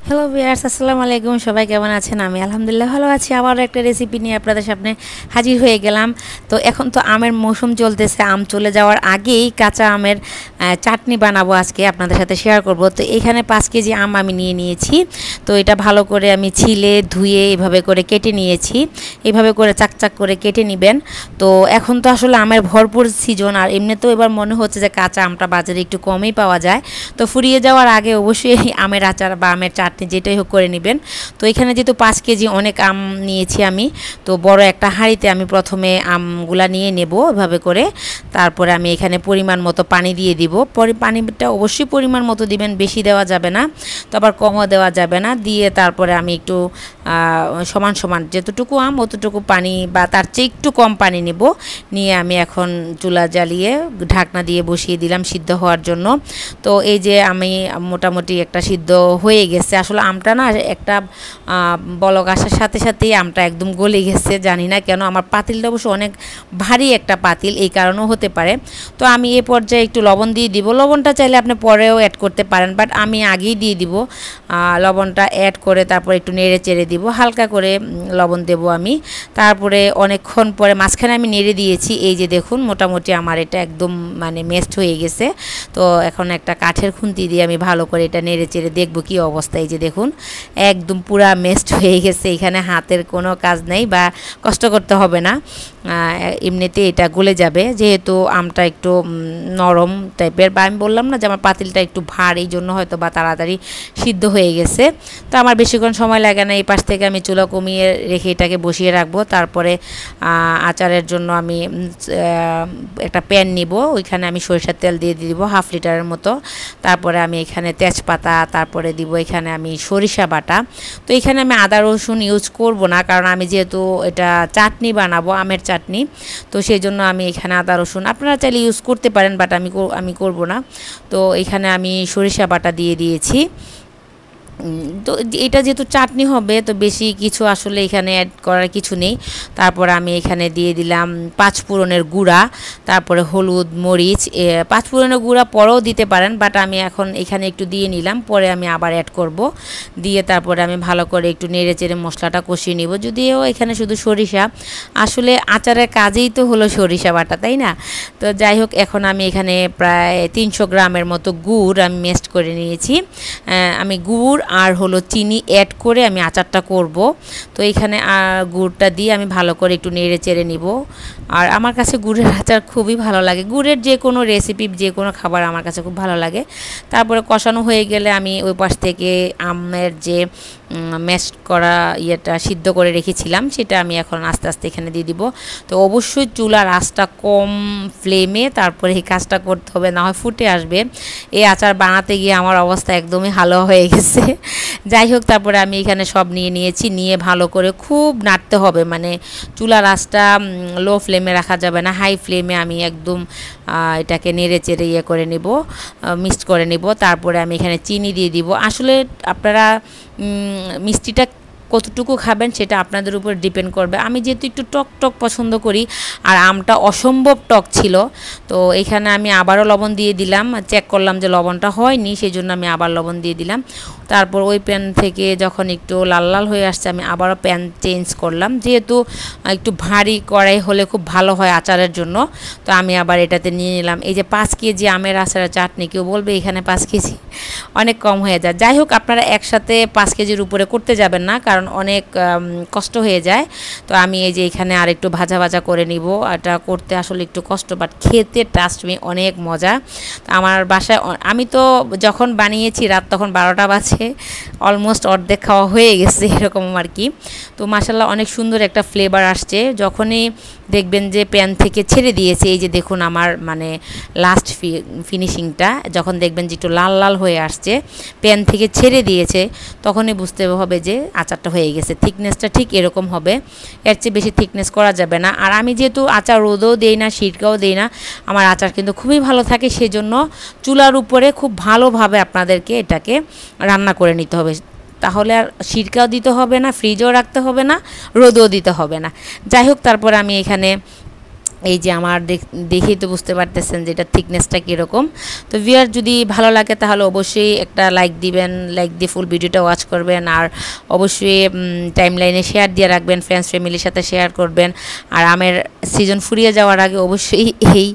Hello viewers, আসসালামু আলাইকুম। সবাই কেমন আছেন? আমি আলহামদুলিল্লাহ ভালো আছি। আবারও একটা রেসিপি নিয়ে আপনাদের সামনে হাজির হয়ে গেলাম। তো এখন তো আমের মৌসুম চলতেছে। আম চলে যাওয়ার আগেই কাঁচা আমের চাটনি বানাবো, আজকে আপনাদের সাথে শেয়ার করব। তো এখানে 5 কেজি আম আমি নিয়ে নিয়েছি। তো এটা ভালো করে আমি ছিলে ধুয়ে এভাবে করে কেটে নিয়েছি। এভাবে করে চাকচাক করে কেটে নেবেন। তো এখন তো আসলে আমের ভরপুর সিজন, আর এমনিতেও এবার মনে হচ্ছে যে কাঁচা আমটা বাজারে একটু কমই পাওয়া যায়। তো ফুরিয়ে যাওয়ার আগে অবশ্যই আমের আচার বা আমের চাটনি যেটাই হোক করে নেবেন। তো এখানে যেহেতু 5 কেজি অনেক আম নিয়েছি আমি, তো বড় একটা হাঁড়িতে আমি প্রথমে আমগুলা নিয়ে নেব এভাবে করে। তারপরে আমি এখানে পরিমাণ মতো পানি দিয়ে দিব। পানিটা অবশ্যই পরিমাণ মতো দিবেন, বেশি দেওয়া যাবে না, তো আবার কমও দেওয়া যাবে না। দিয়ে তারপরে আমি একটু সমান সমান যতটুকু আম অতটুকু পানি বা তার চেয়ে একটু কম পানি নেব। নিয়ে আমি এখন চুলা জ্বালিয়ে ঢাকনা দিয়ে বসিয়ে দিলাম সিদ্ধ হওয়ার জন্য। তো এই যে আমি মোটামুটি একটা সিদ্ধ হয়ে গেছে। আসলে আমটা না একটা বলক আসার সাথে সাথেই আমটা একদম গলে গেছে, জানি না কেন। আমার পাতিলটা অবশ্য অনেক ভারী একটা পাতিল, এই কারণেও হতে পারে। তো আমি এ পর্যায়ে একটু লবণ দিয়ে দিব। লবণটা চাইলে আপনি পরেও অ্যাড করতে পারেন, বাট আমি আগেই দিয়ে দিব। লবণটা অ্যাড করে তারপর একটু নেড়ে চেড়ে দিব, হালকা করে লবণ দেব আমি। তারপরে অনেকক্ষণ পরে মাঝখানে আমি নেড়ে দিয়েছি। এই যে দেখুন, মোটামুটি আমার এটা একদম মানে মেস্ট হয়ে গেছে। তো এখন একটা কাঠের খুন্তি দিয়ে আমি ভালো করে এটা নেড়ে চেড়ে দেখব কী অবস্থা। এই যে দেখুন, একদম পুরা মেস্ট হয়ে গেছে। এখানে হাতের কোনো কাজ নেই বা কষ্ট করতে হবে না, এমনিতে এটা গলে যাবে, যেহেতু আমটা একটু নরম টাইপের। বা আমি বললাম না যে আমার পাতিলটা একটু ভার, এই জন্য হয়তো বা তাড়াতাড়ি সিদ্ধ হয়ে গেছে। তো আমার বেশিক্ষণ সময় লাগে না। এই পাশ থেকে আমি চুলা কমিয়ে রেখে এটাকে বসিয়ে রাখবো। তারপরে আচারের জন্য আমি একটা প্যান নিব, ওইখানে আমি সরিষার তেল দিয়ে দিব 1/2 লিটারের মতো। তারপরে আমি এখানে তেজপাতা, তারপরে দিব এখানে আমি সরিষা বাটা। তো এখানে আমি আদা রসুন ইউজ করব না, কারণ আমি যেহেতু এটা চাটনি বানাবো, আমের চাটনি, তো সেই জন্য আমি এখানে আদা রসুন আপনারা চাইলে ইউজ করতে পারেন, বাট আমি করব না। তো এখানে আমি সরিষা বাটা দিয়ে দিয়েছি। তো এটা যেহেতু চাটনি হবে, তো বেশি কিছু আসলে এখানে অ্যাড করার কিছু নেই। তারপর আমি এখানে দিয়ে দিলাম 5 ফোড়নের গুঁড়া, তারপরে হলুদ, মরিচ। 5 ফোড়নের গুঁড়া পরেও দিতে পারেন, বাট আমি এখন এখানে একটু দিয়ে নিলাম, পরে আমি আবার অ্যাড করব। দিয়ে তারপরে আমি ভালো করে একটু নেড়ে চেড়ে মশলাটা কষিয়ে নিব। যদিও এখানে শুধু সরিষা, আসলে আচারের কাজেই তো হলো সরিষা বাটা, তাই না? তো যাই হোক, এখন আমি এখানে প্রায় 300 গ্রামের মতো গুড় আমি মেস্ট করে নিয়েছি। আমি গুড় আর হলো চিনি অ্যাড করে আমি আচারটা করব। তো এখানে গুড়টা দিয়ে আমি ভালো করে একটু নেড়ে চেড়ে নিব। আর আমার কাছে গুড়ের আচার খুবই ভালো লাগে। গুড়ের যে কোনো রেসিপি, যে কোনো খাবার আমার কাছে খুব ভালো লাগে। তারপরে কষানো হয়ে গেলে আমি ওই পাশ থেকে আমের যে ম্যাশ করা ইয়েটা সিদ্ধ করে রেখেছিলাম, সেটা আমি এখন আস্তে আস্তে এখানে দিয়ে দিব। তো অবশ্যই চুলার আঁচটা কম ফ্লেমে তারপরে এই কাজটা করতে হবে, না হয় ফুটে আসবে। এই আচার বানাতে গিয়ে আমার অবস্থা একদমই ভালো হয়ে গেছে। যাই হোক, তারপরে আমি এখানে সব নিয়েছি, নিয়ে ভালো করে খুব নাড়তে হবে, মানে চুলার আঁচটা লো ফ্লেমে রাখা যাবে না, হাই ফ্লেমে আমি একদম এটাকে নেড়ে চেড়ে ইয়ে করে নেব, মিক্সড করে নেব। তারপরে আমি এখানে চিনি দিয়ে দিব। আসলে আপনারা মিষ্টিটা কতটুকু খাবেন সেটা আপনাদের উপর ডিপেন্ড করবে। আমি যেহেতু একটু টক টক পছন্দ করি, আর আমটা অসম্ভব টক ছিল, তো এখানে আমি আবারও লবণ দিয়ে দিলাম। চেক করলাম যে লবণটা হয়নি, সেই জন্য আমি আবার লবণ দিয়ে দিলাম। তারপর ওই প্যান থেকে যখন একটু লাল লাল হয়ে আসছে, আমি আবারও প্যান চেঞ্জ করলাম, যেহেতু একটু ভারী কড়াই হলে খুব ভালো হয় আচারের জন্য। তো আমি আবার এটাতে নিয়ে নিলাম এই যে 5 কেজি আমের আচারের চাটনি। কেউ বলবে এখানে 5 কেজি অনেক কম হয়ে যায়। যাই হোক, আপনারা একসাথে 5 কেজির উপরে করতে যাবেন না, কারণ অনেক কষ্ট হয়ে যায়। তো আমি এই যে এখানে আর একটু ভাজা ভাজা করে নিব। এটা করতে আসলে একটু কষ্ট, বাট খেতে ট্রাস্ট মি অনেক মজা। আমার বাসায় আমি তো যখন বানিয়েছি রাত তখন 12টা বাজে, অলমোস্ট অর্ধেক খাওয়া হয়ে গেছে এরকম আর কি। তো মাশাআল্লাহ অনেক সুন্দর একটা ফ্লেভার আসছে। যখনই দেখবেন যে প্যান থেকে ছেড়ে দিয়েছে, এই যে দেখুন আমার মানে লাস্ট ফিনিশিংটা, যখন দেখবেন যে একটু লাল লাল হয়ে আসছে, প্যান থেকে ছেড়ে দিয়েছে, তখনই বুঝতে হবে যে আচারটা হয়ে গেছে। থিকনেসটা ঠিক এরকম হবে, এর চেয়ে বেশি থিকনেস করা যাবে না। আর আমি যেহেতু আচার রোদও দেই না, সিরকাও দেই না, আমার আচার কিন্তু খুবই ভালো থাকে। সেজন্য চুলার উপরে খুব ভালোভাবে আপনাদেরকে এটাকে রান্না করে নিতে হবে। তাহলে আর সিরকাও দিতে হবে না, ফ্রিজেও রাখতে হবে না, রোদও দিতে হবে না। যাই হোক, তারপর আমি এখানে এই যে আমার দেখেই তো বুঝতে পারতেছেন যে এটা থিকনেসটা কীরকম। তো ভিউয়ার যদি ভালো লাগে তাহলে অবশ্যই একটা লাইক দিবেন, লাইক দিয়ে ফুল ভিডিওটা ওয়াচ করবেন, আর অবশ্যই টাইমলাইনে শেয়ার দিয়ে রাখবেন, ফ্রেন্ডস ফ্যামিলির সাথে শেয়ার করবেন। আর আমের সিজন ফুরিয়ে যাওয়ার আগে অবশ্যই এই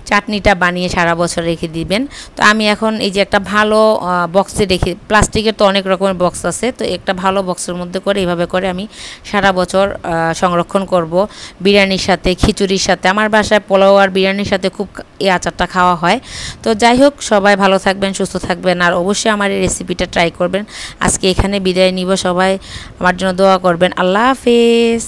চাটনিটা বানিয়ে সারা বছর রেখে দিবেন। তো আমি এখন এই যে একটা ভালো বক্সে রেখে, প্লাস্টিকের তো অনেক রকমের বক্স আছে, তো একটা ভালো বক্সের মধ্যে করে এইভাবে করে আমি সারা বছর সংরক্ষণ করব। বিরিয়ানির সাথে, খিচুড়ির সাথে, আমার বাসায় পোলাও আর বিরিয়ানির সাথে খুব এই আচারটা খাওয়া হয়। তো যাই হোক, সবাই ভালো থাকবেন, সুস্থ থাকবেন, আর অবশ্যই আমার এই রেসিপিটা ট্রাই করবেন। আজকে এখানে বিদায় নিব, সবাই আমার জন্য দোয়া করবেন। আল্লাহ হাফেজ।